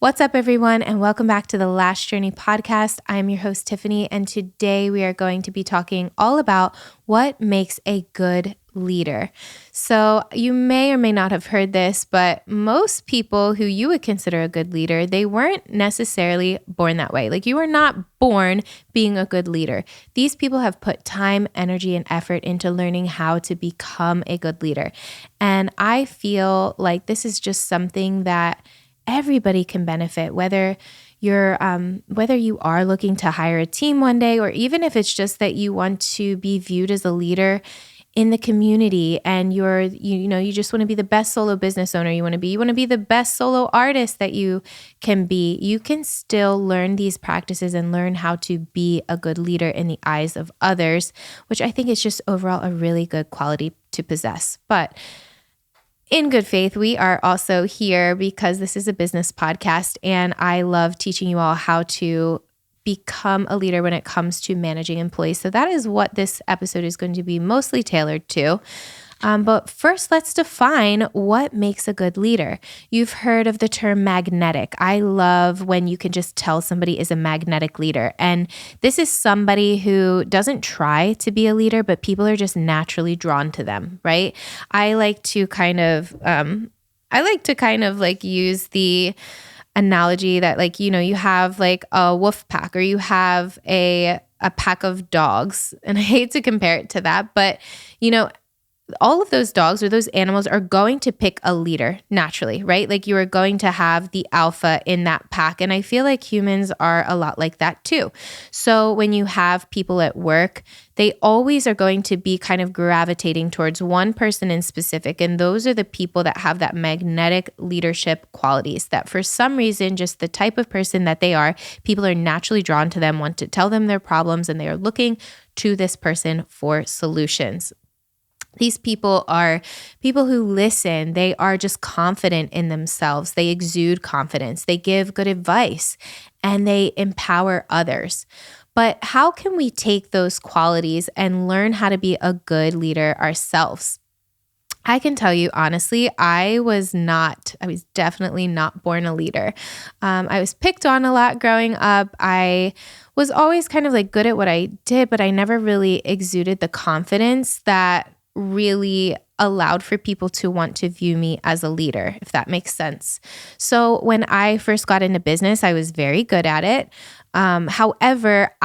What's up, everyone, and welcome back to the Last Journey podcast. I'm your host, Tiffani, and today we are going to be talking all about what makes a good leader. So you may or may not have heard this, but most people who you would consider a good leader, they weren't necessarily born that way. Like, you were not born being a good leader. These people have put time, energy, and effort into learning how to become a good leader. And I feel like this is just something that everybody can benefit, whether you are looking to hire a team one day, or even if it's just that you want to be viewed as a leader in the community, and you just want to be the best solo business owner you want to be the best solo artist that you can be. You can still learn these practices and learn how to be a good leader in the eyes of others, which I think is just overall a really good quality to possess. But in good faith, we are also here because this is a business podcast, and I love teaching you all how to become a leader when it comes to managing employees. So that is what this episode is going to be mostly tailored to. But first, let's define what makes a good leader. You've heard of the term magnetic. I love when you can just tell somebody is a magnetic leader. And this is somebody who doesn't try to be a leader, but people are just naturally drawn to them, right? I like to kind of use the analogy that you have like a wolf pack, or you have a pack of dogs. And I hate to compare it to that, but all of those dogs or those animals are going to pick a leader naturally, right? Like, you are going to have the alpha in that pack. And I feel like humans are a lot like that too. So when you have people at work, they always are going to be kind of gravitating towards one person in specific. And those are the people that have that magnetic leadership qualities, that for some reason, just the type of person that they are, people are naturally drawn to them, want to tell them their problems, and they are looking to this person for solutions. These people are people who listen. They are just confident in themselves. They exude confidence. They give good advice, and they empower others. But how can we take those qualities and learn how to be a good leader ourselves? I can tell you honestly, I was definitely not born a leader. I was picked on a lot growing up. I was always kind of like good at what I did, but I never really exuded the confidence that really allowed for people to want to view me as a leader, if that makes sense. So when I first got into business, I was very good at it. However,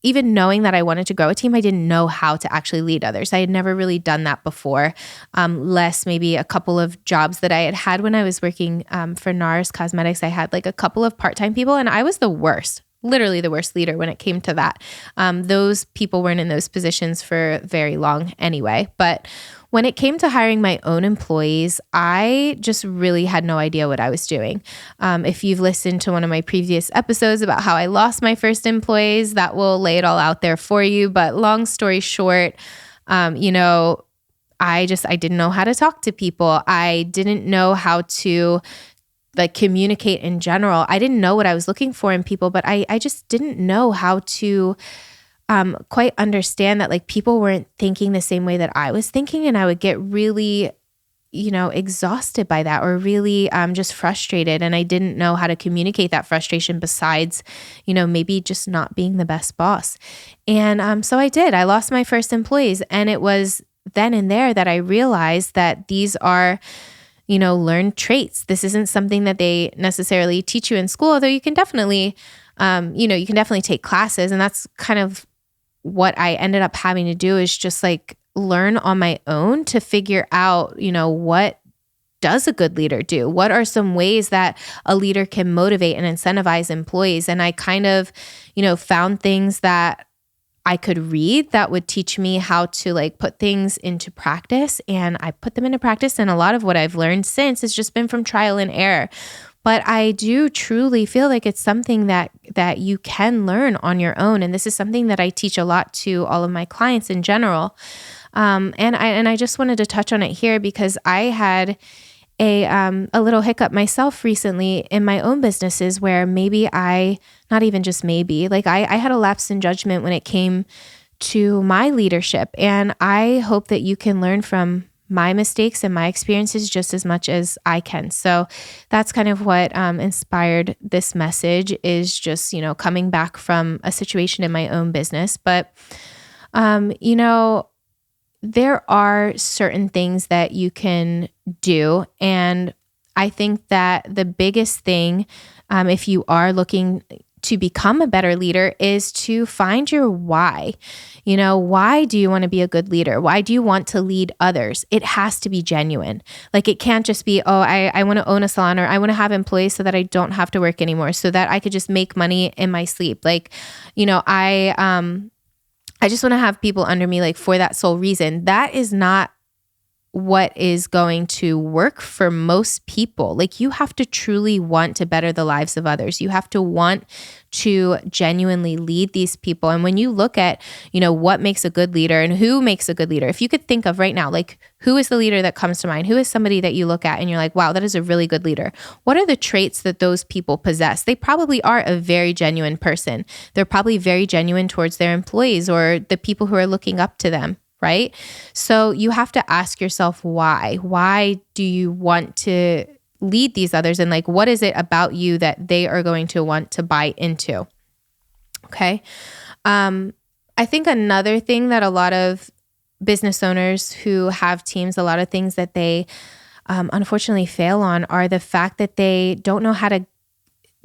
even knowing that I wanted to grow a team, I didn't know how to actually lead others. I had never really done that before, less maybe a couple of jobs that I had when I was working for NARS Cosmetics. I had like a couple of part-time people, and I was the worst. Literally the worst leader when it came to that. Those people weren't in those positions for very long anyway. But when it came to hiring my own employees, I just really had no idea what I was doing. If you've listened to one of my previous episodes about how I lost my first employees, that will lay it all out there for you. But long story short, I didn't know how to talk to people. I didn't know how to communicate in general. I didn't know what I was looking for in people, but I just didn't know how to quite understand that people weren't thinking the same way that I was thinking. And I would get really, exhausted by that, or really just frustrated. And I didn't know how to communicate that frustration besides, maybe just not being the best boss. And so I did. I lost my first employees. And it was then and there that I realized that these are learned traits. This isn't something that they necessarily teach you in school, although you can definitely, take classes. And that's kind of what I ended up having to do, is just learn on my own to figure out, what does a good leader do? What are some ways that a leader can motivate and incentivize employees? And I kind of, found things that I could read that would teach me how to put things into practice, and I put them into practice. And a lot of what I've learned since has just been from trial and error. But I do truly feel like it's something that you can learn on your own. And this is something that I teach a lot to all of my clients in general. And I just wanted to touch on it here because I had a little hiccup myself recently in my own businesses, where not even just maybe, I had a lapse in judgment when it came to my leadership. And I hope that you can learn from my mistakes and my experiences just as much as I can. So that's kind of what inspired this message, is just, coming back from a situation in my own business. But, there are certain things that you can do. And I think that the biggest thing, if you are looking to become a better leader, is to find your why. Why do you want to be a good leader? Why do you want to lead others? It has to be genuine. Like, it can't just be, I want to own a salon, or I want to have employees so that I don't have to work anymore, so that I could just make money in my sleep. Like, I just want to have people under me, like, for that sole reason. That is not what is going to work for most people. Like, you have to truly want to better the lives of others. You have to want to genuinely lead these people. And when you look at, what makes a good leader and who makes a good leader, if you could think of right now, like, who is the leader that comes to mind? Who is somebody that you look at and you're like, wow, that is a really good leader? What are the traits that those people possess? They probably are a very genuine person. They're probably very genuine towards their employees or the people who are looking up to them. Right? So you have to ask yourself why. Why do you want to lead these others? And like, what is it about you that they are going to want to buy into? Okay. I think another thing that a lot of business owners who have teams, a lot of things that they unfortunately fail on are the fact that they don't know how to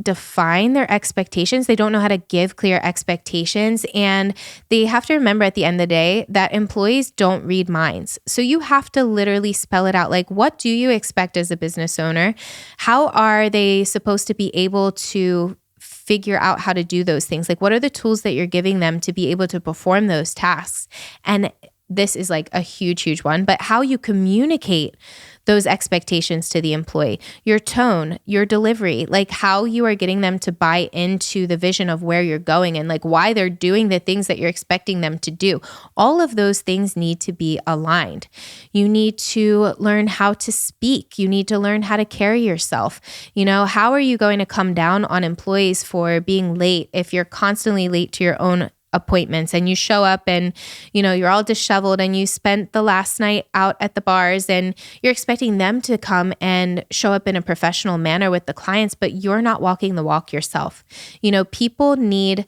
define their expectations. They don't know how to give clear expectations. And they have to remember at the end of the day that employees don't read minds. So you have to literally spell it out. Like, what do you expect as a business owner? How are they supposed to be able to figure out how to do those things? Like, what are the tools that you're giving them to be able to perform those tasks? And this is like a huge, huge one, but how you communicate those expectations to the employee, your tone, your delivery, like how you are getting them to buy into the vision of where you're going and like why they're doing the things that you're expecting them to do. All of those things need to be aligned. You need to learn how to speak. You need to learn how to carry yourself. How are you going to come down on employees for being late if you're constantly late to your own appointments and you show up and you're all disheveled and you spent the last night out at the bars and you're expecting them to come and show up in a professional manner with the clients, but you're not walking the walk yourself. People need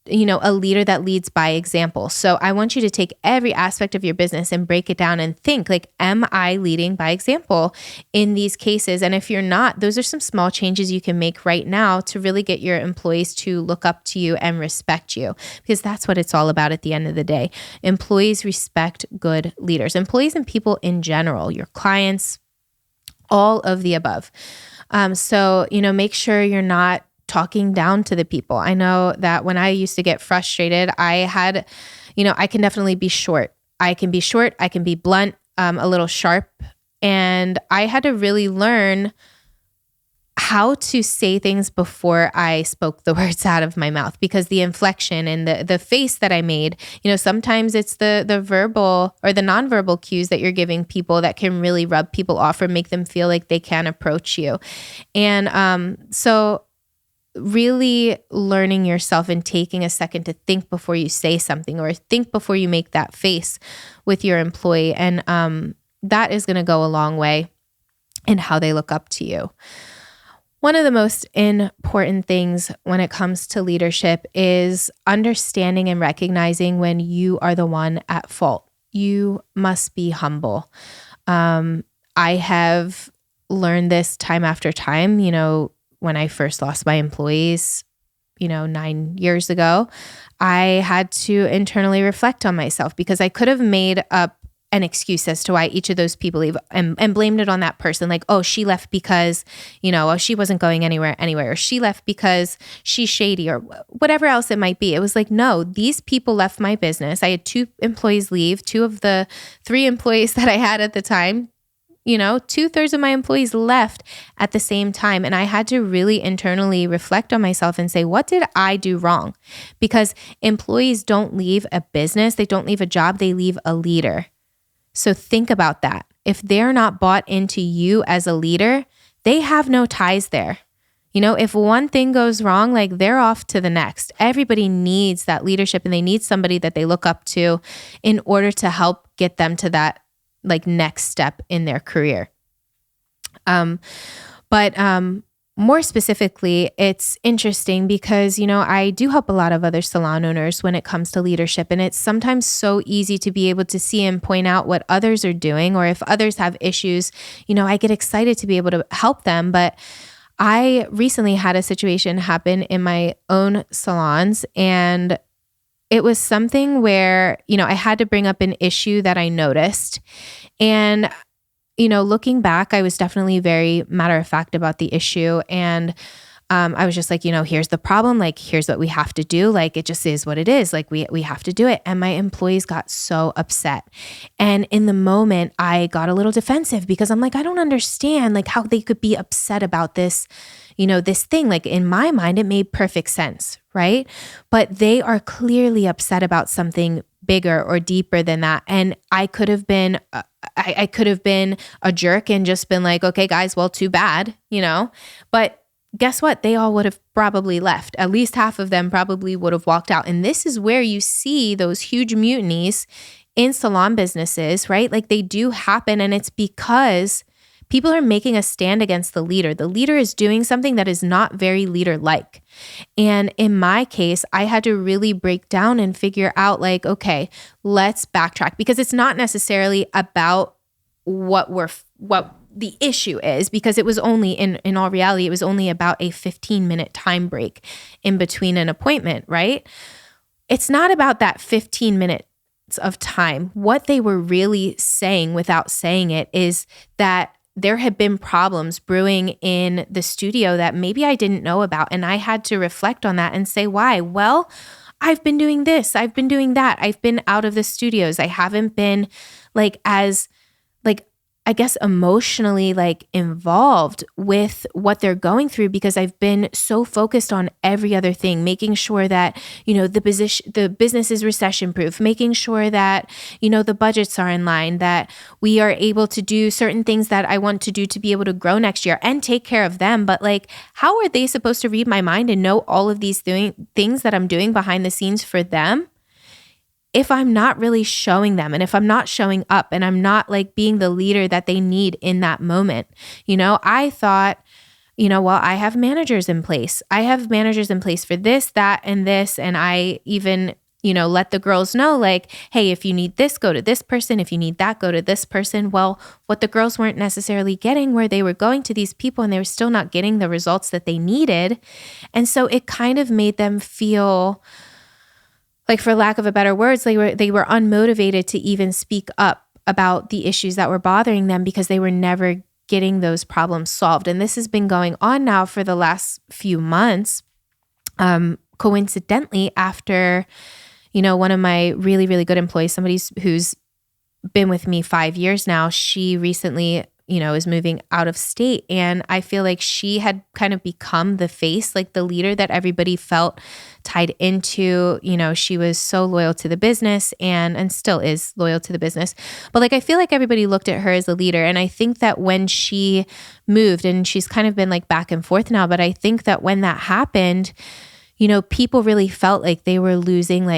a leader that leads by example. So I want you to take every aspect of your business and break it down and think like, am I leading by example in these cases? And if you're not, those are some small changes you can make right now to really get your employees to look up to you and respect you, because that's what it's all about at the end of the day. Employees respect good leaders, employees and people in general, your clients, all of the above. So make sure you're not talking down to the people. I know that when I used to get frustrated, I can definitely be short. I can be blunt, a little sharp. And I had to really learn how to say things before I spoke the words out of my mouth, because the inflection and the face that I made, sometimes it's the verbal or the nonverbal cues that you're giving people that can really rub people off or make them feel like they can approach you. And so really learning yourself and taking a second to think before you say something or think before you make that face with your employee. And that is going to go a long way in how they look up to you. One of the most important things when it comes to leadership is understanding and recognizing when you are the one at fault. You must be humble. I have learned this time after time, when I first lost my employees, 9 years ago, I had to internally reflect on myself because I could have made up an excuse as to why each of those people leave and blamed it on that person. Like, oh, she left because, she wasn't going anywhere, or she left because she's shady or whatever else it might be. It was like, no, these people left my business. I had 2 employees leave, 2 of the 3 employees that I had at the time. 2/3 of my employees left at the same time. And I had to really internally reflect on myself and say, what did I do wrong? Because employees don't leave a business. They don't leave a job. They leave a leader. So think about that. If they're not bought into you as a leader, they have no ties there. If one thing goes wrong, like they're off to the next. Everybody needs that leadership and they need somebody that they look up to in order to help get them to that like next step in their career. But more specifically, it's interesting because, I do help a lot of other salon owners when it comes to leadership. And it's sometimes so easy to be able to see and point out what others are doing, or if others have issues, I get excited to be able to help them. But I recently had a situation happen in my own salons, and it was something where, I had to bring up an issue that I noticed. And looking back, I was definitely very matter of fact about the issue. And I was just like, here's the problem. Like, here's what we have to do. Like, it just is what it is. Like, we have to do it. And my employees got so upset. And in the moment, I got a little defensive because I'm like, I don't understand like how they could be upset about this, this thing. Like, in my mind, it made perfect sense, right? But they are clearly upset about something bigger or deeper than that. And I could have been I could have been a jerk and just been like, okay, guys, well, too bad, but guess what? They all would have probably left. At least half of them probably would have walked out. And this is where you see those huge mutinies in salon businesses, right? Like, they do happen. And it's because people are making a stand against the leader. The leader is doing something that is not very leader-like. And in my case, I had to really break down and figure out like, okay, let's backtrack, because it's not necessarily about what the issue is, because it was only in all reality, it was only about a 15-minute time break in between an appointment, right? It's not about that 15 minutes of time. What they were really saying without saying it is that there had been problems brewing in the studio that maybe I didn't know about. And I had to reflect on that and say, why? Well, I've been doing this. I've been doing that. I've been out of the studios. I haven't been I guess emotionally involved with what they're going through, because I've been so focused on every other thing, making sure that, the business is recession proof, making sure that, the budgets are in line, that we are able to do certain things that I want to do to be able to grow next year and take care of them. But how are they supposed to read my mind and know all of these things that I'm doing behind the scenes for them if I'm not really showing them, and if I'm not showing up, and I'm not being the leader that they need in that moment? I thought, well, I have managers in place. I have managers in place for this, that, and this. And I even, let the girls know hey, if you need this, go to this person. If you need that, go to this person. Well, what the girls weren't necessarily getting were they were going to these people and they were still not getting the results that they needed. And so it kind of made them feel for lack of a better words, they were unmotivated to even speak up about the issues that were bothering them, because they were never getting those problems solved. And this has been going on now for the last few months. Coincidentally, after, one of my really, really good employees, somebody who's been with me 5 years now, she recently is moving out of state. And I feel like she had kind of become the face, the leader that everybody felt tied into. She was so loyal to the business and still is loyal to the business. But I feel like everybody looked at her as a leader. And I think that when she moved, and she's kind of been back and forth now, but I think that when that happened, people really felt like they were losing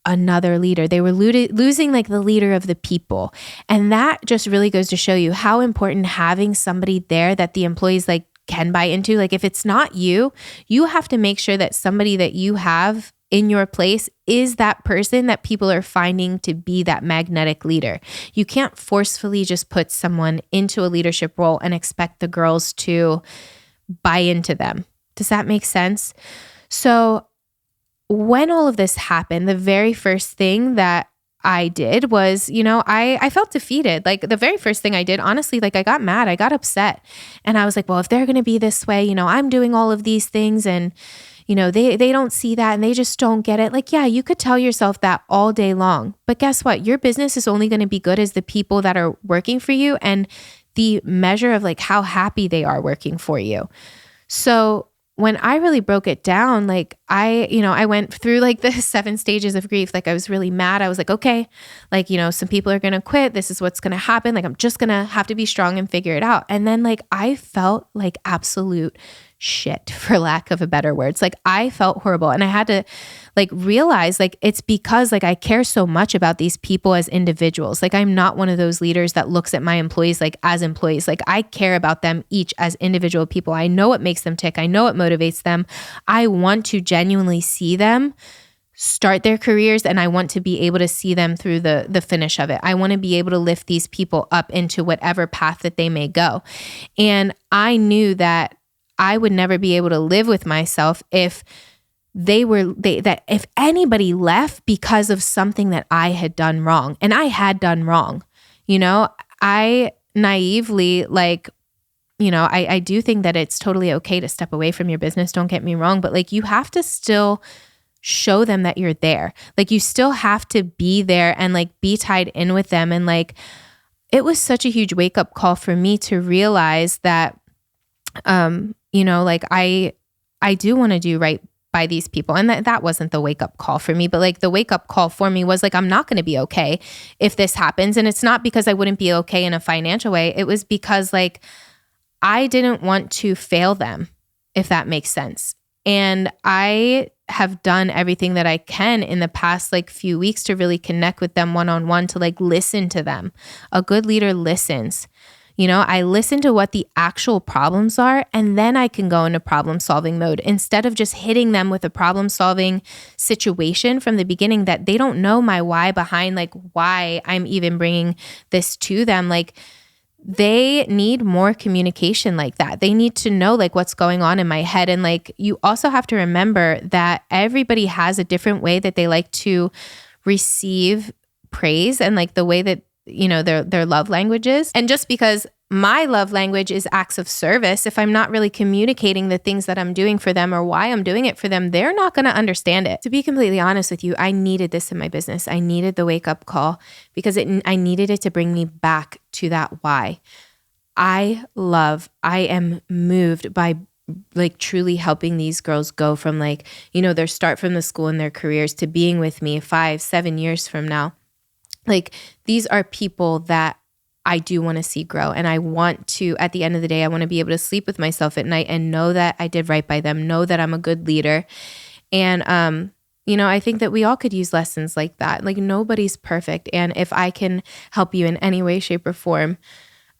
another leader. They were losing the leader of the people. And that just really goes to show you how important having somebody there that the employees can buy into. If it's not you, you have to make sure that somebody that you have in your place is that person that people are finding to be that magnetic leader. You can't forcefully just put someone into a leadership role and expect the girls to buy into them. Does that make sense? So when all of this happened, the very first thing that I did was, I felt defeated. The very first thing I did, honestly, I got mad, I got upset. And I was like, well, if they're going to be this way, I'm doing all of these things and, they don't see that and they just don't get it. Yeah, you could tell yourself that all day long. But guess what? Your business is only going to be good as the people that are working for you and the measure of how happy they are working for you. So when I really broke it down, I went through the 7 stages of grief. I was really mad. I was like, okay, some people are going to quit. This is what's going to happen. I'm just going to have to be strong and figure it out. And then I felt absolute shit, for lack of a better words. Like I felt horrible, and I had to like realize like it's because like I care so much about these people as individuals. Like I'm not one of those leaders that looks at my employees like as employees. Like I care about them each as individual people. I know what makes them tick. I know what motivates them. I want to genuinely see them start their careers, and I want to be able to see them through the finish of it. I want to be able to lift these people up into whatever path that they may go. And I knew that I would never be able to live with myself if that if anybody left because of something that I had done wrong. And I had done wrong. I naively I do think that it's totally okay to step away from your business. Don't get me wrong, but like you have to still show them that you're there. Like you still have to be there and like be tied in with them. And like, it was such a huge wake up call for me to realize that, like I do want to do right by these people. And that wasn't the wake up call for me, but like the wake up call for me was like, I'm not going to be okay if this happens. And it's not because I wouldn't be okay in a financial way. It was because like, I didn't want to fail them, if that makes sense. And I have done everything that I can in the past like few weeks to really connect with them one-on-one, to like listen to them. A good leader listens. I listen to what the actual problems are, and then I can go into problem solving mode instead of just hitting them with a problem solving situation from the beginning that they don't know my why behind, like why I'm even bringing this to them. Like they need more communication like that. They need to know like what's going on in my head. And like, you also have to remember that everybody has a different way that they like to receive praise, and like the way that, their love languages. And just because my love language is acts of service, if I'm not really communicating the things that I'm doing for them or why I'm doing it for them, they're not going to understand it. To be completely honest with you, I needed this in my business. I needed the wake up call because I needed it to bring me back to that why. I am moved by like truly helping these girls go from like, their start from the school and their careers to being with me 5-7 years from now. Like these are people that I do want to see grow. And I want to, at the end of the day, I want to be able to sleep with myself at night and know that I did right by them, know that I'm a good leader. And, I think that we all could use lessons like that. Like nobody's perfect. And if I can help you in any way, shape, or form,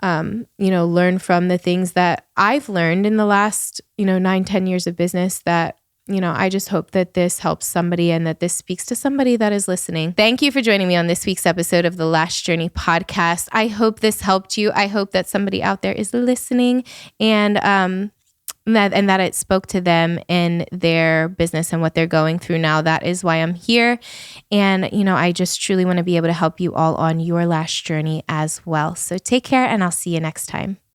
learn from the things that I've learned in the last, 9-10 years of business, that I just hope that this helps somebody and that this speaks to somebody that is listening. Thank you for joining me on this week's episode of the Lash Journey podcast. I hope this helped you. I hope that somebody out there is listening and that it spoke to them in their business and what they're going through now. That is why I'm here. And, I just truly want to be able to help you all on your lash journey as well. So take care, and I'll see you next time.